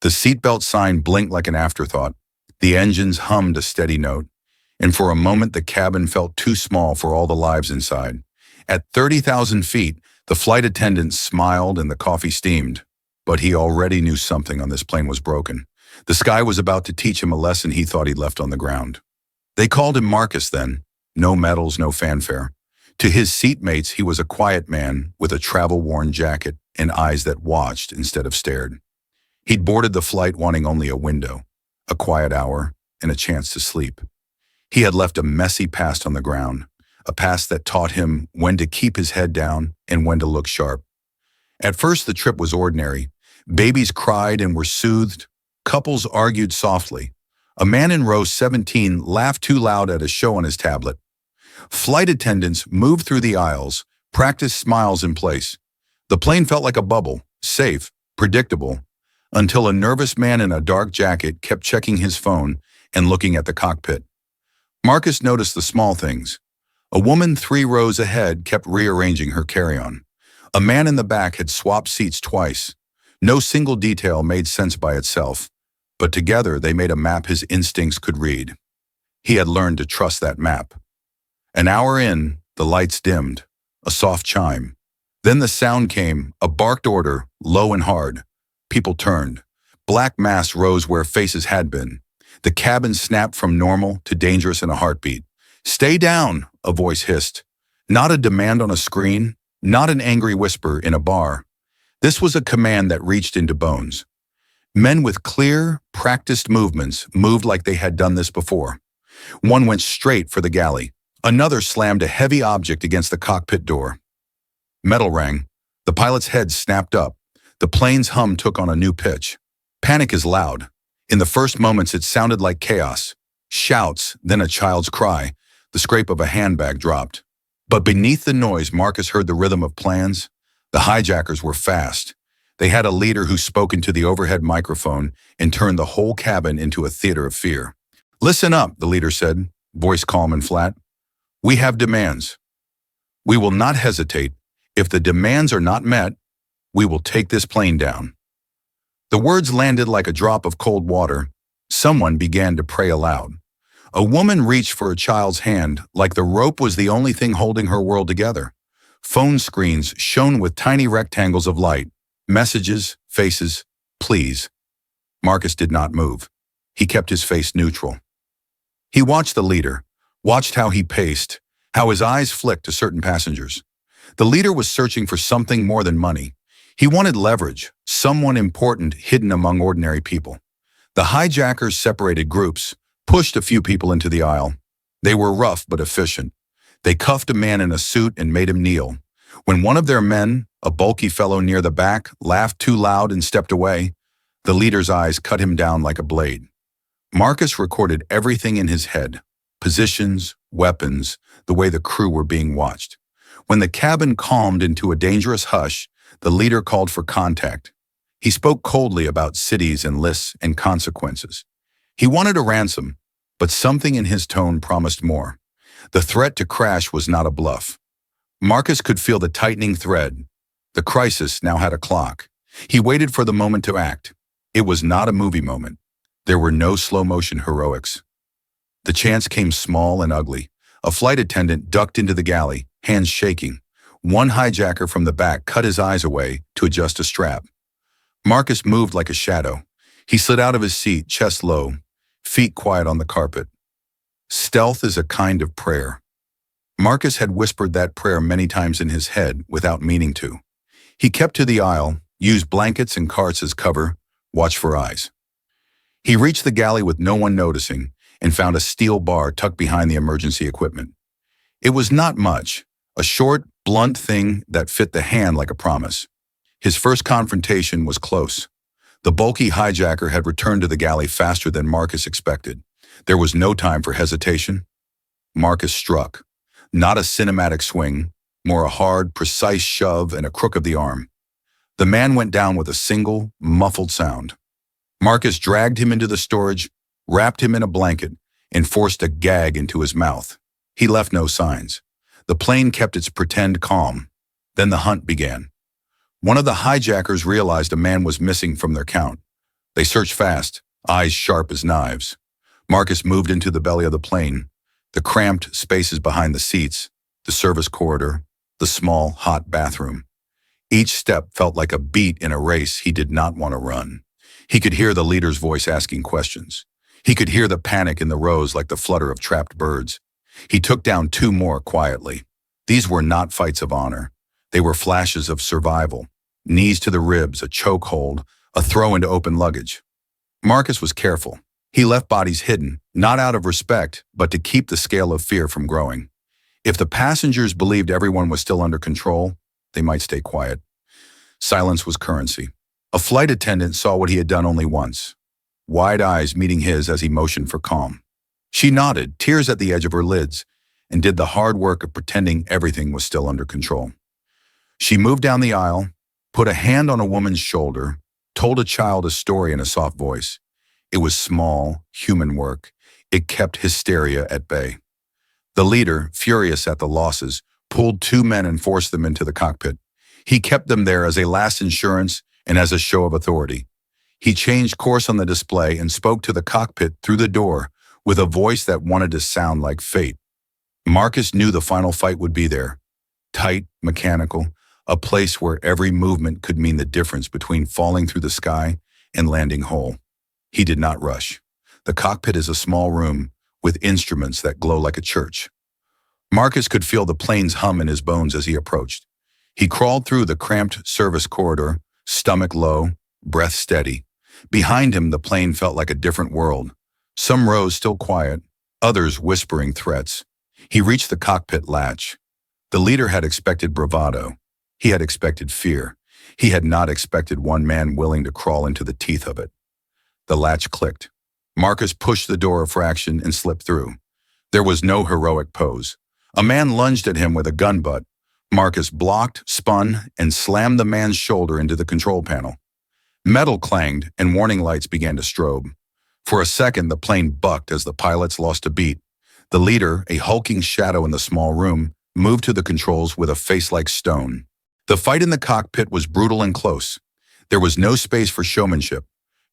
The seatbelt sign blinked like an afterthought. The engines hummed a steady note, and for a moment the cabin felt too small for all the lives inside. At 30,000 feet, the flight attendant smiled and the coffee steamed. But he already knew something on this plane was broken. The sky was about to teach him a lesson he thought he'd left on the ground. They called him Marcus then. No medals, no fanfare. To his seatmates, he was a quiet man with a travel-worn jacket and eyes that watched instead of stared. He'd boarded the flight wanting only a window, a quiet hour, and a chance to sleep. He had left a messy past on the ground, a past that taught him when to keep his head down and when to look sharp. At first, the trip was ordinary. Babies cried and were soothed. Couples argued softly. A man in row 17 laughed too loud at a show on his tablet. Flight attendants moved through the aisles, practiced smiles in place. The plane felt like a bubble, safe, predictable, until a nervous man in a dark jacket kept checking his phone and looking at the cockpit. Marcus noticed the small things. A woman 3 rows ahead kept rearranging her carry-on. A man in the back had swapped seats twice. No single detail made sense by itself, but together they made a map his instincts could read. He had learned to trust that map. An hour in, the lights dimmed, a soft chime. Then the sound came, a barked order, low and hard. People turned. Black masks rose where faces had been. The cabin snapped from normal to dangerous in a heartbeat. "Stay down," a voice hissed. Not a demand on a screen, not an angry whisper in a bar. This was a command that reached into bones. Men with clear, practiced movements moved like they had done this before. One went straight for the galley. Another slammed a heavy object against the cockpit door. Metal rang. The pilot's head snapped up. The plane's hum took on a new pitch. Panic is loud. In the first moments, it sounded like chaos. Shouts, then a child's cry. The scrape of a handbag dropped. But beneath the noise, Marcus heard the rhythm of plans. The hijackers were fast. They had a leader who spoke into the overhead microphone and turned the whole cabin into a theater of fear. "Listen up," the leader said, voice calm and flat. "We have demands. We will not hesitate. If the demands are not met, we will take this plane down." The words landed like a drop of cold water. Someone began to pray aloud. A woman reached for a child's hand like the rope was the only thing holding her world together. Phone screens shone with tiny rectangles of light. Messages, faces, please. Marcus did not move. He kept his face neutral. He watched the leader, watched how he paced, how his eyes flicked to certain passengers. The leader was searching for something more than money. He wanted leverage, someone important hidden among ordinary people. The hijackers separated groups, pushed a few people into the aisle. They were rough but efficient. They cuffed a man in a suit and made him kneel. When one of their men, a bulky fellow near the back, laughed too loud and stepped away, the leader's eyes cut him down like a blade. Marcus recorded everything in his head, positions, weapons, the way the crew were being watched. When the cabin calmed into a dangerous hush, the leader called for contact. He spoke coldly about cities and lists and consequences. He wanted a ransom, but something in his tone promised more. The threat to crash was not a bluff. Marcus could feel the tightening thread. The crisis now had a clock. He waited for the moment to act. It was not a movie moment. There were no slow-motion heroics. The chance came small and ugly. A flight attendant ducked into the galley, hands shaking. One hijacker from the back cut his eyes away to adjust a strap. Marcus moved like a shadow. He slid out of his seat, chest low, feet quiet on the carpet. Stealth is a kind of prayer. Marcus had whispered that prayer many times in his head without meaning to. He kept to the aisle, used blankets and carts as cover, watched for eyes. He reached the galley with no one noticing and found a steel bar tucked behind the emergency equipment. It was not much, a short, blunt thing that fit the hand like a promise. His first confrontation was close. The bulky hijacker had returned to the galley faster than Marcus expected. There was no time for hesitation. Marcus struck. Not a cinematic swing, more a hard, precise shove and a crook of the arm. The man went down with a single, muffled sound. Marcus dragged him into the storage, wrapped him in a blanket, and forced a gag into his mouth. He left no signs. The plane kept its pretend calm. Then the hunt began. One of the hijackers realized a man was missing from their count. They searched fast, eyes sharp as knives. Marcus moved into the belly of the plane, the cramped spaces behind the seats, the service corridor, the small, hot bathroom. Each step felt like a beat in a race he did not want to run. He could hear the leader's voice asking questions. He could hear the panic in the rows like the flutter of trapped birds. He took down two more quietly. These were not fights of honor. They were flashes of survival. Knees to the ribs, a chokehold, a throw into open luggage. Marcus was careful. He left bodies hidden, not out of respect, but to keep the scale of fear from growing. If the passengers believed everyone was still under control, they might stay quiet. Silence was currency. A flight attendant saw what he had done only once, wide eyes meeting his as he motioned for calm. She nodded, tears at the edge of her lids, and did the hard work of pretending everything was still under control. She moved down the aisle, put a hand on a woman's shoulder, told a child a story in a soft voice. It was small, human work. It kept hysteria at bay. The leader, furious at the losses, pulled two men and forced them into the cockpit. He kept them there as a last insurance and as a show of authority. He changed course on the display and spoke to the cockpit through the door with a voice that wanted to sound like fate. Marcus knew the final fight would be there. Tight, mechanical, a place where every movement could mean the difference between falling through the sky and landing whole. He did not rush. The cockpit is a small room with instruments that glow like a church. Marcus could feel the plane's hum in his bones as he approached. He crawled through the cramped service corridor, stomach low, breath steady. Behind him, the plane felt like a different world. Some rows still quiet, others whispering threats. He reached the cockpit latch. The leader had expected bravado. He had expected fear. He had not expected one man willing to crawl into the teeth of it. The latch clicked. Marcus pushed the door a fraction and slipped through. There was no heroic pose. A man lunged at him with a gun butt. Marcus blocked, spun, and slammed the man's shoulder into the control panel. Metal clanged and warning lights began to strobe. For a second, the plane bucked as the pilots lost a beat. The leader, a hulking shadow in the small room, moved to the controls with a face like stone. The fight in the cockpit was brutal and close. There was no space for showmanship,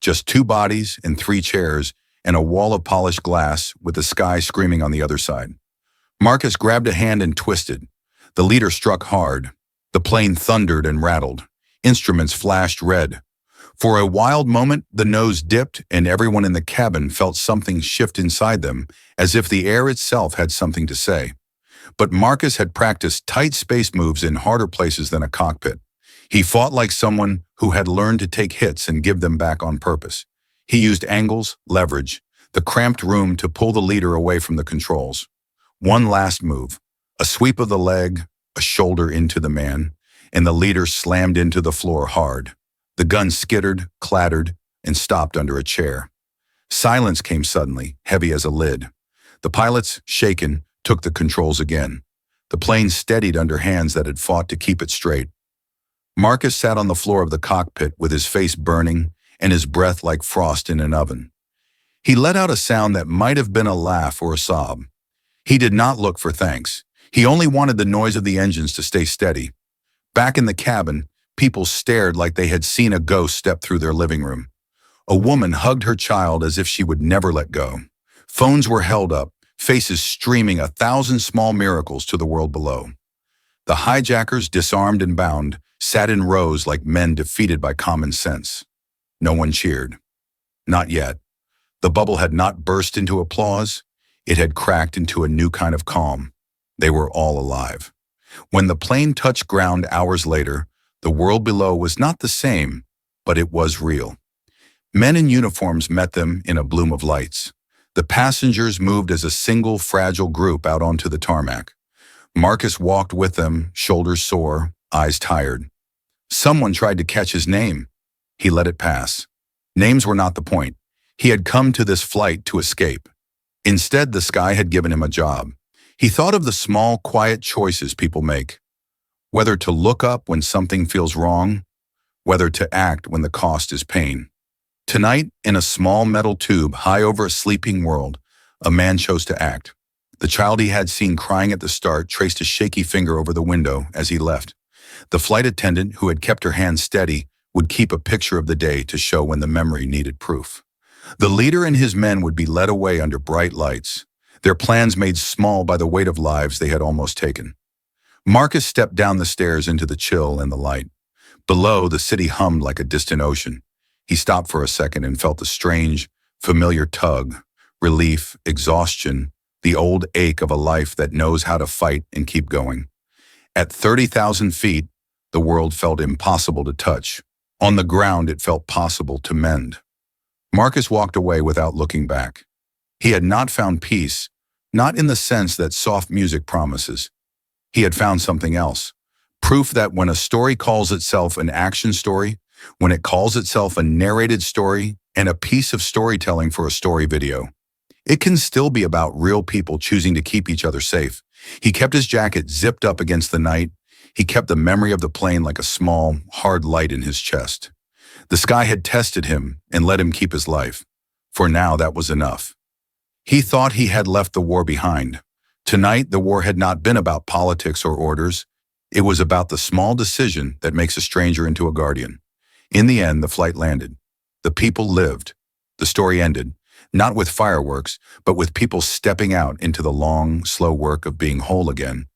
just two bodies and three chairs and a wall of polished glass with the sky screaming on the other side. Marcus grabbed a hand and twisted. The leader struck hard. The plane thundered and rattled. Instruments flashed red. For a wild moment, the nose dipped and everyone in the cabin felt something shift inside them, as if the air itself had something to say. But Marcus had practiced tight space moves in harder places than a cockpit. He fought like someone who had learned to take hits and give them back on purpose. He used angles, leverage, the cramped room to pull the leader away from the controls. One last move, a sweep of the leg, a shoulder into the man, and the leader slammed into the floor hard. The gun skittered, clattered, and stopped under a chair. Silence came suddenly, heavy as a lid. The pilots, shaken, took the controls again. The plane steadied under hands that had fought to keep it straight. Marcus sat on the floor of the cockpit with his face burning and his breath like frost in an oven. He let out a sound that might have been a laugh or a sob. He did not look for thanks. He only wanted the noise of the engines to stay steady. Back in the cabin, people stared like they had seen a ghost step through their living room. A woman hugged her child as if she would never let go. Phones were held up, faces streaming 1,000 small miracles to the world below. The hijackers, disarmed and bound, sat in rows like men defeated by common sense. No one cheered. Not yet. The bubble had not burst into applause. It had cracked into a new kind of calm. They were all alive. When the plane touched ground hours later, the world below was not the same, but it was real. Men in uniforms met them in a bloom of lights. The passengers moved as a single fragile group out onto the tarmac. Marcus walked with them, shoulders sore, eyes tired. Someone tried to catch his name. He let it pass. Names were not the point. He had come to this flight to escape. Instead, the sky had given him a job. He thought of the small, quiet choices people make. Whether to look up when something feels wrong, whether to act when the cost is pain. Tonight, in a small metal tube high over a sleeping world, a man chose to act. The child he had seen crying at the start traced a shaky finger over the window as he left. The flight attendant, who had kept her hand steady, would keep a picture of the day to show when the memory needed proof. The leader and his men would be led away under bright lights, their plans made small by the weight of lives they had almost taken. Marcus stepped down the stairs into the chill and the light. Below, the city hummed like a distant ocean. He stopped for a second and felt a strange, familiar tug, relief, exhaustion, the old ache of a life that knows how to fight and keep going. At 30,000 feet, the world felt impossible to touch. On the ground, it felt possible to mend. Marcus walked away without looking back. He had not found peace, not in the sense that soft music promises. He had found something else. Proof that when a story calls itself an action story, when it calls itself a narrated story and a piece of storytelling for a story video, it can still be about real people choosing to keep each other safe. He kept his jacket zipped up against the night. He kept the memory of the plane like a small, hard light in his chest. The sky had tested him and let him keep his life. For now, that was enough. He thought he had left the war behind. Tonight, the war had not been about politics or orders. It was about the small decision that makes a stranger into a guardian. In the end, the flight landed. The people lived. The story ended, not with fireworks, but with people stepping out into the long, slow work of being whole again,